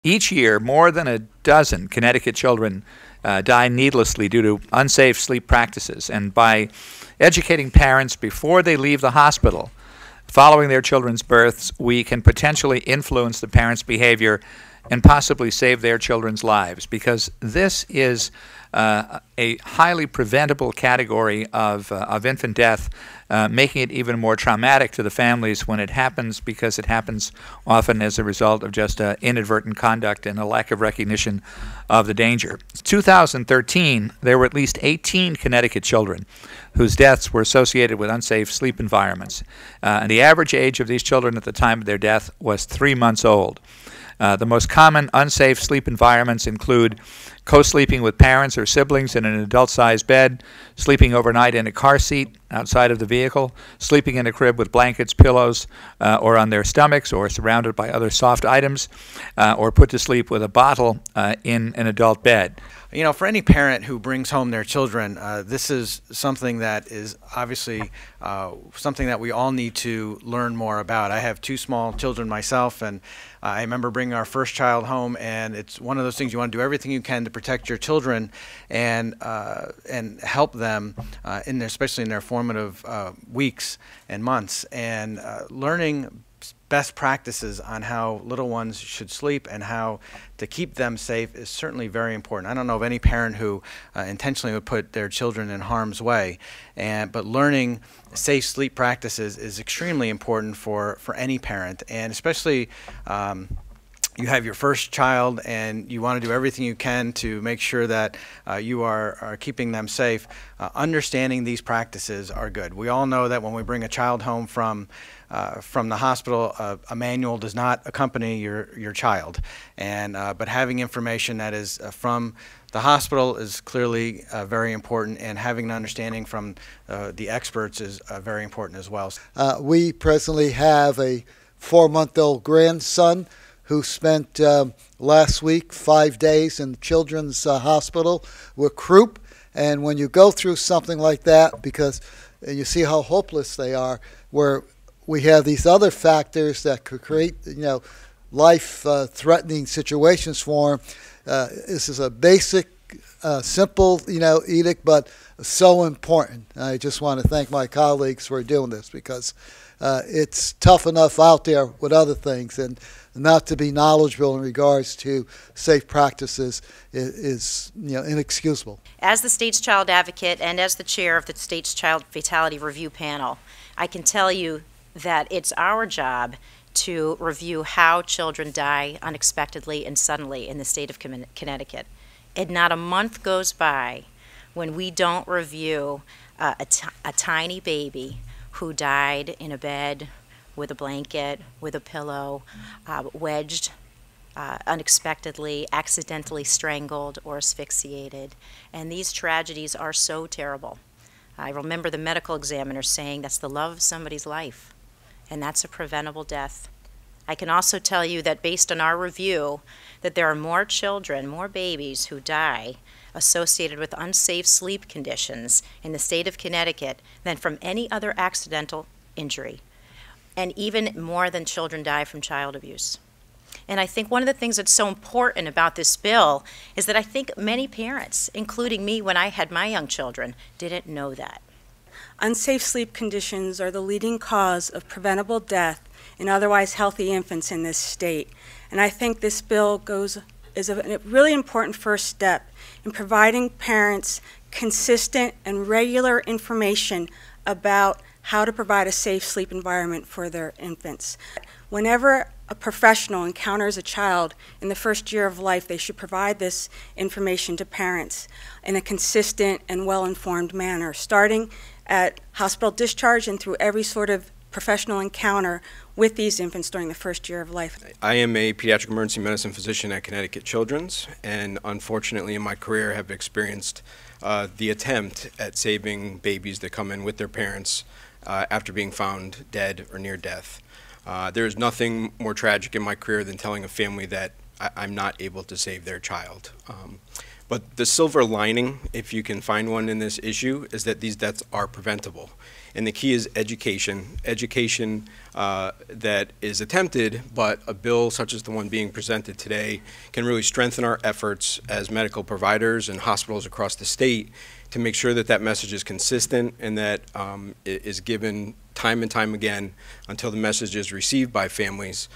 Each year, more than a dozen Connecticut children die needlessly due to unsafe sleep practices. And by educating parents before they leave the hospital following their children's births, we can potentially influence the parents' behavior and possibly save their children's lives, because this is a highly preventable category of infant death, making it even more traumatic to the families when it happens, because it happens often as a result of just inadvertent conduct and a lack of recognition of the danger. In 2013, there were at least 18 Connecticut children whose deaths were associated with unsafe sleep environments. And the average age of these children at the time of their death was 3 months old. The most common unsafe sleep environments include co-sleeping with parents or siblings in an adult-sized bed, sleeping overnight in a car seat outside of the vehicle, sleeping in a crib with blankets, pillows, or on their stomachs, or surrounded by other soft items, or put to sleep with a bottle in an adult bed. You know, for any parent who brings home their children, this is something that is obviously something that we all need to learn more about. I have 2 small children myself, and I remember bringing our first child home, and it's one of those things you want to do everything you can to protect your children and help them, especially in their formative weeks and months, and learning best practices on how little ones should sleep and how to keep them safe is certainly very important. I don't know of any parent who intentionally would put their children in harm's way, but learning safe sleep practices is extremely important for any parent, and especially you have your first child and you want to do everything you can to make sure that you are keeping them safe. Understanding these practices are good. We all know that when we bring a child home from the hospital, a manual does not accompany your child, but having information that is from the hospital is clearly very important, and having an understanding from the experts is very important as well. We presently have a 4-month-old grandson who spent last week 5 days in Children's Hospital with croup. And when you go through something like that, because you see how hopeless they are, where we have these other factors that could create, life-threatening situations for them. This is a basic, simple, edict, but so important. I just want to thank my colleagues for doing this, because it's tough enough out there with other things, and not to be knowledgeable in regards to safe practices is inexcusable. As the state's child advocate and as the chair of the state's child fatality review panel, I can tell you that it's our job to review how children die unexpectedly and suddenly in the state of Connecticut. And not a month goes by when we don't review a tiny baby who died in a bed with a blanket, with a pillow, wedged unexpectedly, accidentally strangled or asphyxiated. And these tragedies are so terrible. I remember the medical examiner saying that's the love of somebody's life, and that's a preventable death. I can also tell you that based on our review, that there are more children, more babies who die associated with unsafe sleep conditions in the state of Connecticut than from any other accidental injury. And even more than children die from child abuse. And I think one of the things that's so important about this bill is that I think many parents, including me when I had my young children, didn't know that. Unsafe sleep conditions are the leading cause of preventable death in otherwise healthy infants in this state. And I think this bill is a really important first step in providing parents consistent and regular information about how to provide a safe sleep environment for their infants. Whenever a professional encounters a child in the first year of life, they should provide this information to parents in a consistent and well-informed manner, starting at hospital discharge and through every sort of professional encounter with these infants during the first year of life. I am a pediatric emergency medicine physician at Connecticut Children's, and unfortunately in my career have experienced the attempt at saving babies that come in with their parents after being found dead or near death. There is nothing more tragic in my career than telling a family that I'm not able to save their child. But the silver lining, if you can find one in this issue, is that these deaths are preventable. And the key is education. Education that is attempted, but a bill such as the one being presented today can really strengthen our efforts as medical providers and hospitals across the state to make sure that that message is consistent and that it is given time and time again until the message is received by families